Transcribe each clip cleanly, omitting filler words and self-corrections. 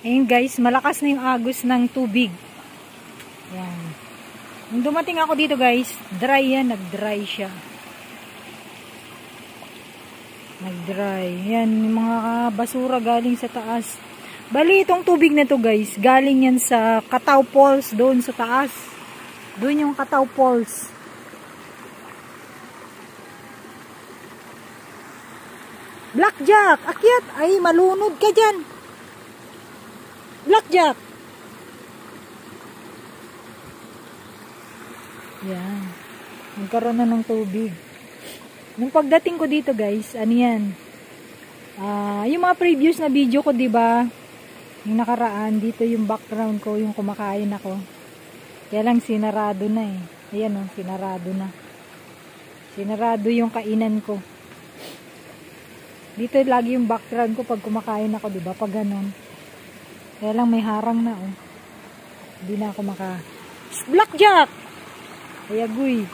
Ayun guys, malakas na yung agos ng tubig. Yan. Nung dumating ako dito guys, dry yan, nag-dry siya. Nag-dry. Yan, yung mga basura galing sa taas. Bali, itong tubig na to guys, galing yan sa Kataw Falls, doon sa taas. Doon yung Kataw Falls. Blackjack, akyat! Ay, malunod ka dyan. Blackjack! Yan. Nagkaroon na ng tubig. Nung pagdating ko dito guys, ano yan? Yung mga previous na video ko, diba? Yung nakaraan, dito yung background ko, yung kumakain ako. Kaya lang sinarado na eh. Ayan o, sinarado na. Sinarado yung kainan ko. Dito lagi yung background ko pag kumakain ako, diba? Pag ganon. Kaya lang may harang na oh. Hindi na ako Blackjack! Ay agoy.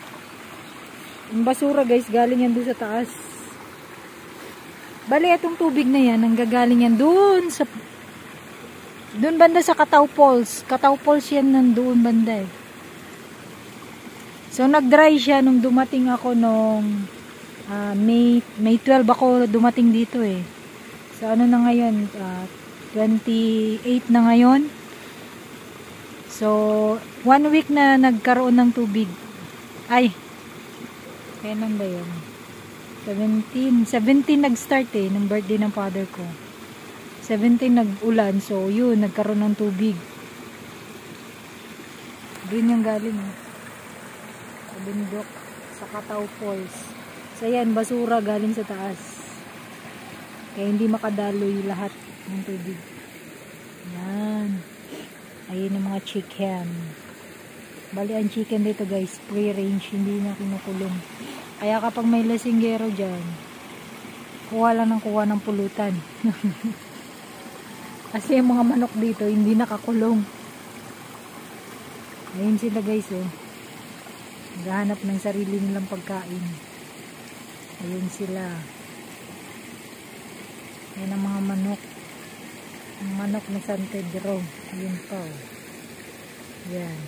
Yung basura guys, galing yan doon sa taas. Bali, itong tubig na yan, nanggagaling yan doon sa... Doon banda sa Kataw Falls. Kataw Falls yan nandoon banda eh. So, nag-dry siya nung dumating ako nung May 12 ako dumating dito eh. So, ano na ngayon? 28 na ngayon. So, 1 week na nagkaroon ng tubig. Ay, kailan ba yun? 17 nag-start eh, ng birthday ng father ko. 17 nag-ulan, so yun, nagkaroon ng tubig. Doon yung galing. Sa bundok, sa Kataw Falls. So yan, basura galing sa taas. Kaya hindi makadaloy lahat ng tubig. Yan. Ayun yung mga chicken. Bali, ang chicken dito guys, free range, hindi na kinukulong. Kaya kapag may lasinggero dyan, kuha lang ng kuha ng pulutan. Kasi yung mga manok dito, hindi nakakulong. Ayun sila guys oh. Naghahanap ng sarili nilang pagkain. Ayun sila. Yan ang mga manok. Ang manok na San Pedro. Ayun pa oh. Yan.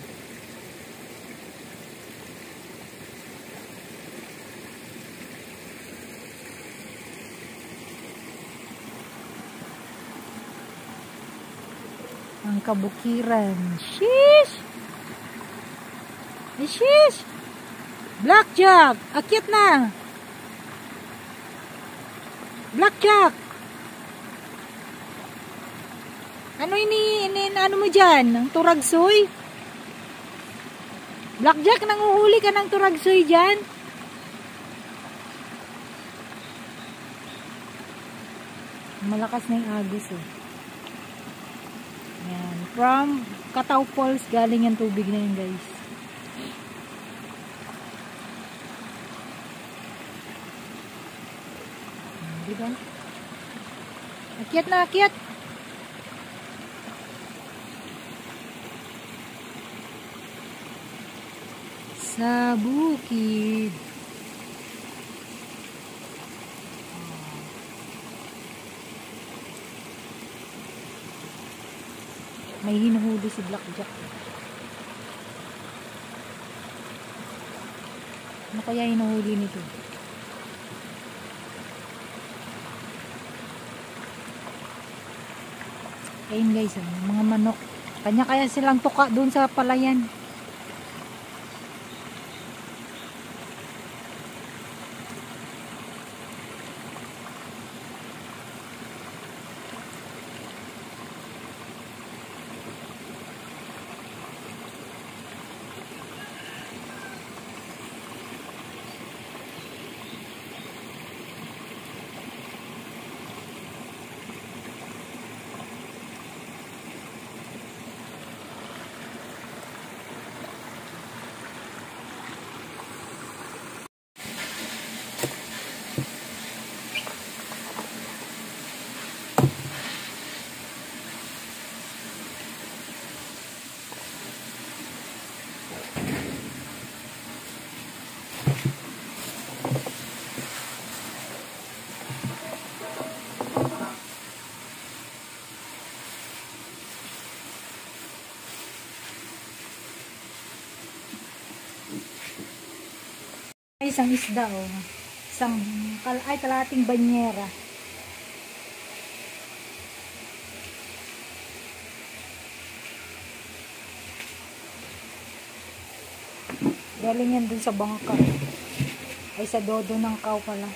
Ang kabukiran. Sheesh! Sheesh! Blackjack! Akyat na! Blackjack! Ano ano mo dyan? Ang turagsoy? Blackjack, nanguhuli ka ng turagsoy dyan? Malakas na yung agos eh. Yan. From Kataw Falls, galing yung tubig na yun guys. Diba? Akyat na, akyat! Sa bukid. May hinuhuli si Blackjack. Ano kaya hinuhuli nito? Ayun guys, mga manok. Kanya kaya silang tuka doon sa palayan. isang isda, oh. Kalating banyera. Galing yan dun sa bangka. Ay, sa dodo ng cow pala.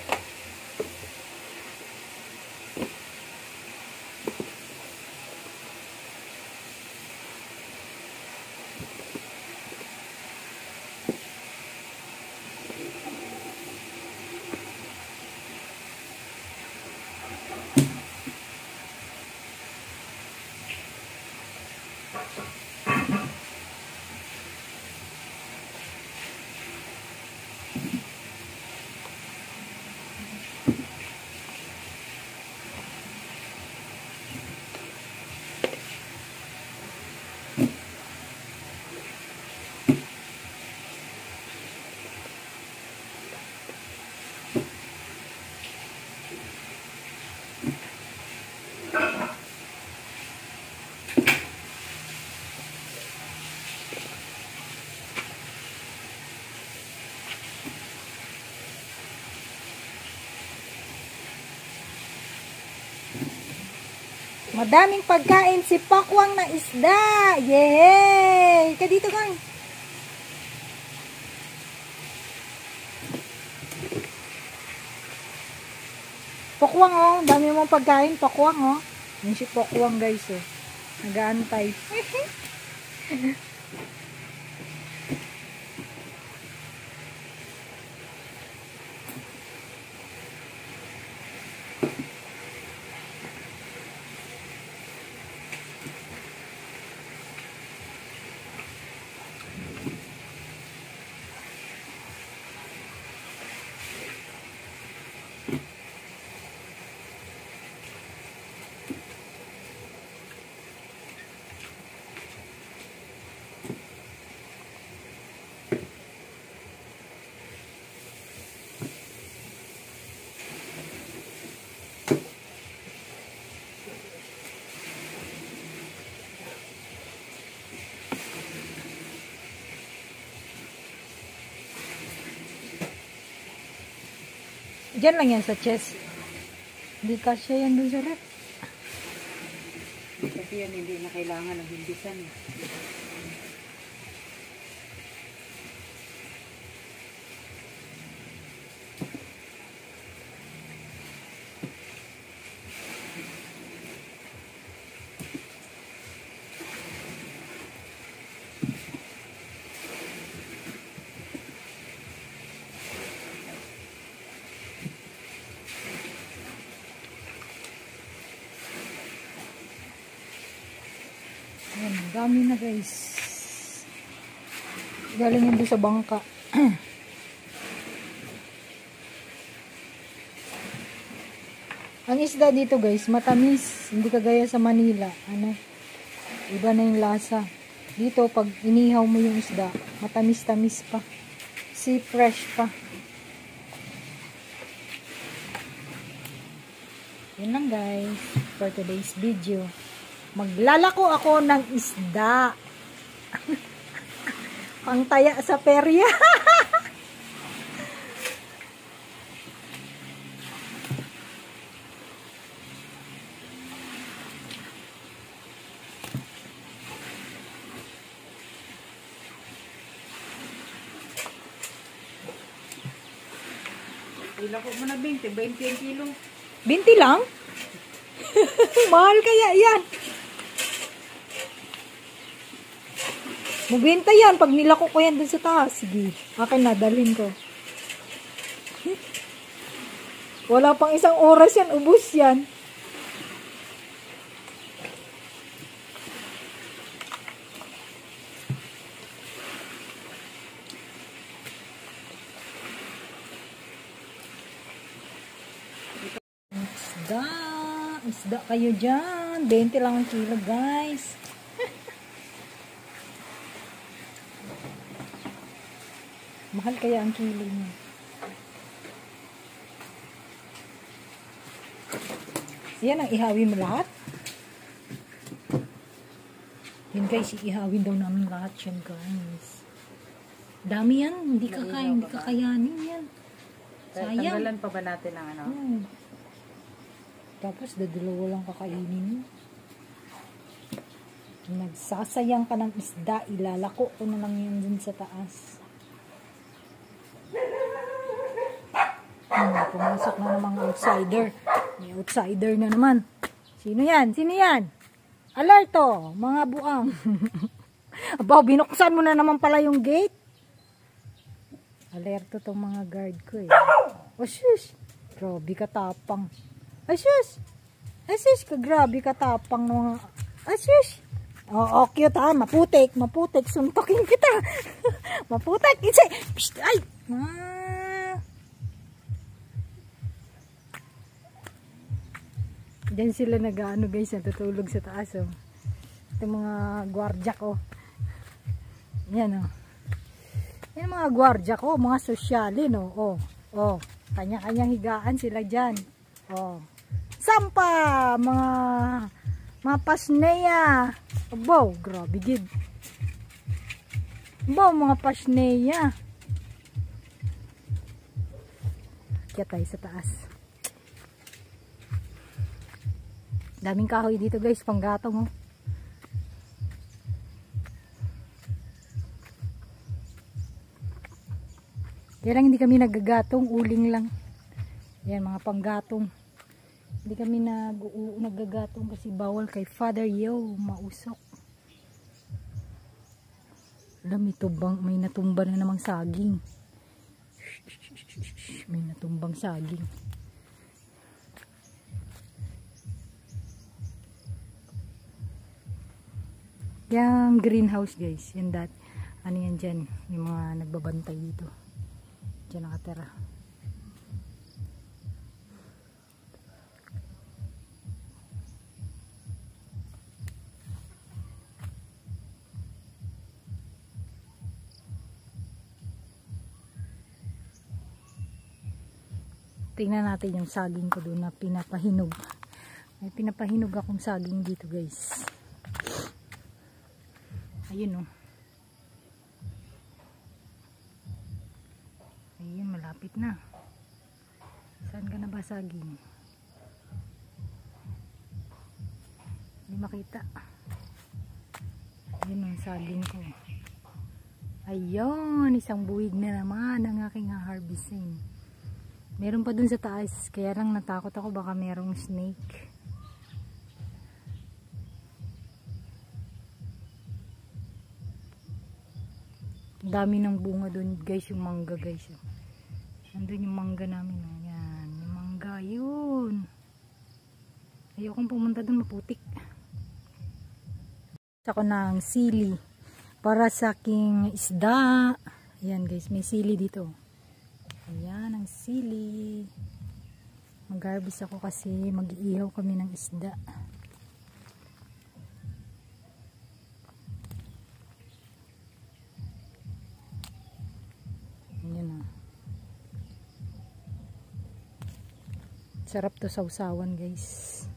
Madaming pagkain si Pakwang na isda. Yay! Ka dito, gang. Pakwang, oh. Dami mong pagkain, Pakwang, oh. Yan si Pakwang, guys, oh. Nag-aantay. Diyan lang yan sa chest. Hindi kasya yan dun sa ref. Kasi yan hindi na kailangan ng hindisan. Ayan, dami na, guys. Galing yan doon sa bangka. Ang isda dito, guys, matamis. Hindi kagaya sa Manila. Iba na yung lasa. Dito, pag inihaw mo yung isda, matamis-tamis pa. Sea fresh pa. Yun lang, guys, for today's video. Maglalako ako ng isda. Pangtaya sa perya. Ilako mo na 20 ang kilo. 20 lang? Mahal kaya yan. Mabenta yan pag nilako ko yan dun sa taas. Sige, akin na, dalhin ko. Wala pang isang oras yan, ubus yan. Isda kayo dyan. 20 lang ang kilo, guys. Mahal kaya ang kilo niya. Yan ang ihawin mo lahat. Yun, guys, ihawin daw namin lahat yan, guys. Dami yan. Hindi kakayanin yan. Sayang. Tanggalan pa ba natin ang ano? Tapos dadalawa lang kakainin mo. Nagsasayang ka ng isda, ilalako ko na lang yun dun sa taas. Pumasok na namang outsider. May outsider na naman. Sino yan? Sino yan? Alerto, mga buang. Aba, binuksan mo na naman pala yung gate. Alerto tong mga guard ko eh. Oh, shush. Grabe katapang. Ay, shush. Ay, shush. Grabe katapang mga... Ay, shush. Oh, cute ha. Maputik. Maputik. Suntokin kita. Maputik. Psst. Ay. Diyan sila nag-ano guys. Natutulog sa taas oh. Ito mga gwardya ko. Yan oh. Yan mga gwardya ko. Mga sosyalin oh. Oh. Kanya-kanyang higaan sila dyan. Oh. Sampa. Mga pasneya. Abo, grabe gid. Abo, mga pasneya. Kaya tayo sa taas. Daming kahoy dito guys, panggatong oh. Kaya lang hindi kami nagagatong, uling lang. Yan, mga panggatong. Hindi kami nagagatong kasi bawal kay Father Yo, mausok. Alam, may natumba na namang saging. May natumbang saging. Yung greenhouse guys, yan ano yan dyan, yung mga nagbabantay dito. Diyan nakatira. Tingnan natin yung saging ko doon na pinapahinog. May pinapahinog akong saging dito guys. Ayun oh. Ayun, malapit na. Saan ka na ba saging? Hindi makita. Ayun ang saging ko. Ayun, isang buwig na naman ang aking harvesting. Meron pa dun sa taas, kaya lang natakot ako baka merong snake. Dami ng bunga dun guys, yung mangga guys. Nandun yung mangga namin. Ayan, yung mangga yun. Ayokong pumunta dun, maputik. Ako ng sili para sa aking isda. Ayan guys, may sili dito. Ayan ang sili. Mag-harvest ako kasi mag-iihaw kami ng isda. Ayan o. Sarap to sausawan guys.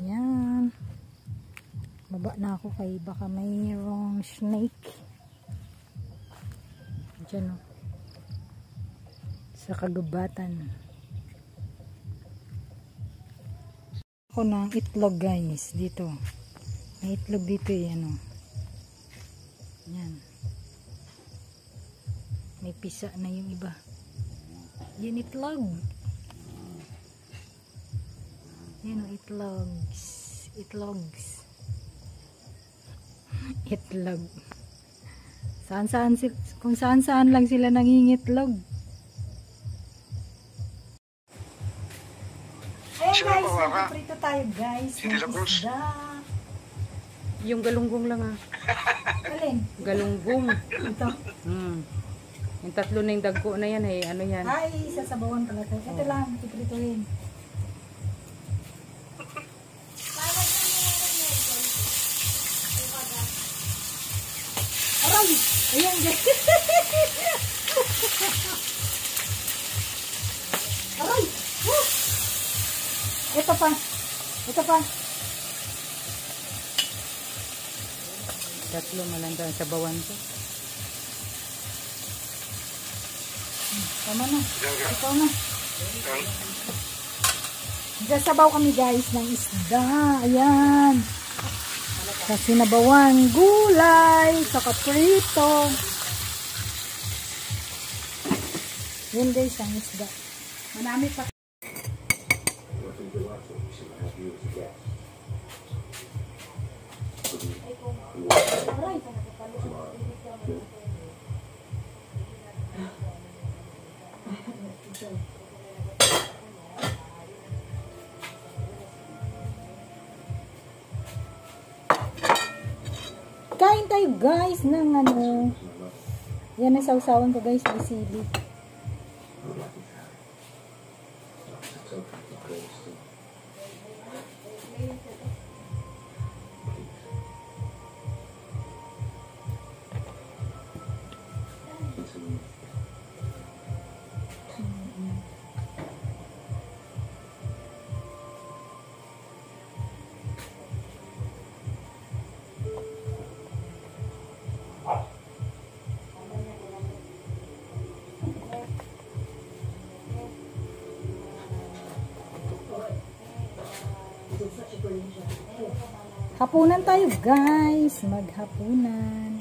Ayan. Baba na ako kay baka mayroong snake. Diyan o. Sa kagubatan. Ako ng itlog guys dito. May itlog dito yan o. Yan. May pisa na yung iba. Yan itlog. Yan o itlogs. Itlogs. Itlog. Kung saan lang sila nangingitlog. Guys, nagprito tayo guys. Yung galunggong lang ah. Alin? Galunggong. Ito. Yung tatlo na yung dagko na yan eh. Ano yan? Ay, sasabawan pala ito. Ito lang, iprituhin. Aray! Ayan guys. Aray! Ito pa. Ito pa. Tatlo malanda sa bawan ko. Tama na. Ikaw na. Nagsasabaw kami guys ng isda. Ayan. Kasi nabawan gulay. Saka prito. Yan guys ang isda. Manami pa. Kain tayo guys ng ano. Yan ang sausawan ko guys, may sili. Hapunan tayo guys, maghapunan.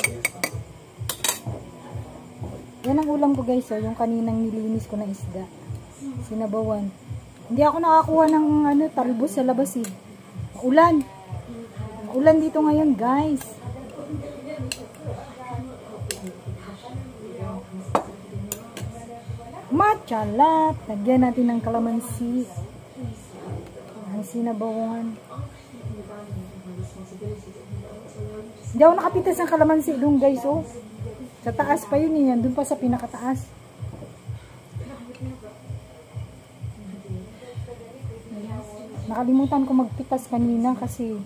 Yan ang ulam ko guys, oh, yung kaninang nilinis ko na isda. Sinabawan. Hindi ako nakakuha ng ano, talbos sa labas eh. Ulan. Ulan dito ngayon guys. Matchalat. Lagyan natin ng kalamansi. Ang sinabawan. Hindi ako nakapitas ng kalamansi doon guys, oh. Sa taas pa yun yan, doon pa sa pinakataas. Nakalimutan ko magpitas kanina kasi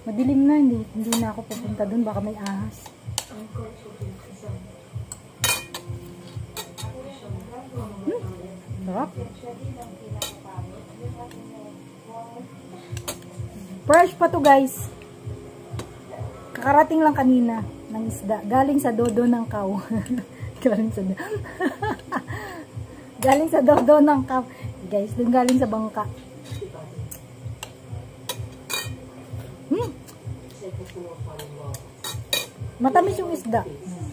madilim na, hindi na ako pupunta doon, baka may ahas. Sarap. Fresh pa to guys. Kakarating lang kanina ng isda. Galing sa dodo ng cow. Galing sa galing sa dodo ng cow. Guys, dun galing sa bangka. Matamis yung isda.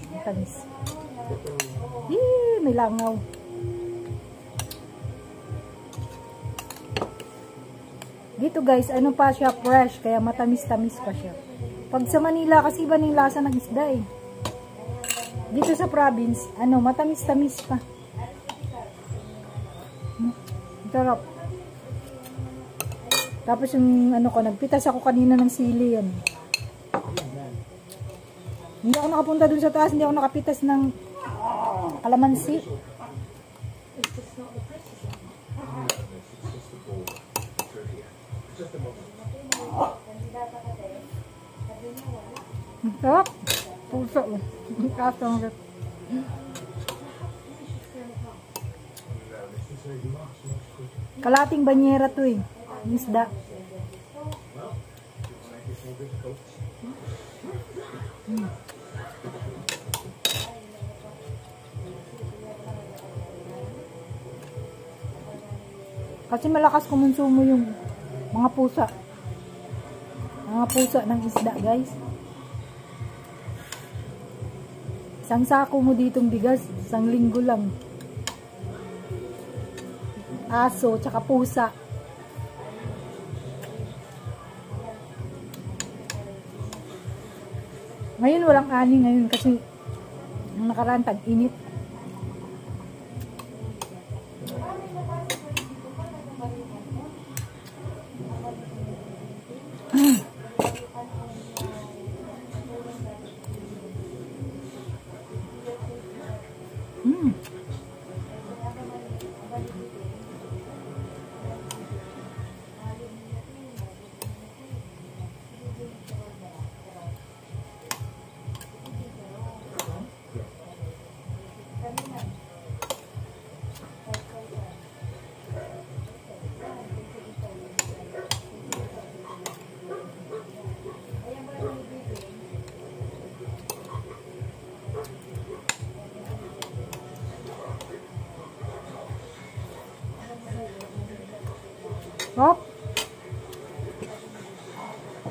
Matamis. May langaw. Dito guys, ano pa siya, fresh, kaya matamis-tamis pa siya. Pag sa Manila, kasi iba ng lasa ng isda eh. Dito sa province, ano, matamis-tamis pa. Sarap. Tapos yung ano ko, nagpitas ako kanina ng sili yan. Hindi ako nakapunta dun sa taas, hindi ako nakapitas ng kalamansi. Sarap. Puso. Kasang rat. Kalating banyera to eh. Isda. Kasi malakas kumonsumo yung mga pusa. Mga pusa ng isda guys. Isang sako mo ditong bigas, isang linggo lang. Aso, tsaka pusa. Ngayon walang ani ngayon kasi ang nakaraan tag-init. Hop.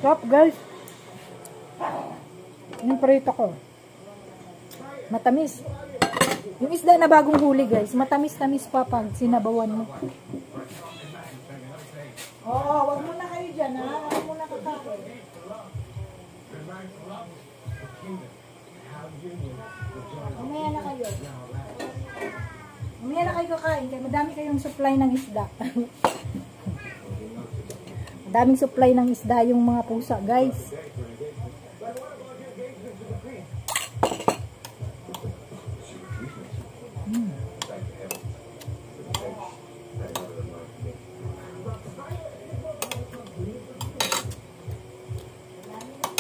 Hop, guys. Yung prito ko. Matamis. Yung isda na bagong huli, guys. Matamis-tamis pa pag sinabawan mo. Oo, wag muna kayo dyan, ha? Wag muna kakain. Mamaya na kayo. Mamaya na kayo kakain. Kaya madami kayong supply ng isda. Madaming supply ng isda yung mga pusa, guys.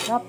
Yup.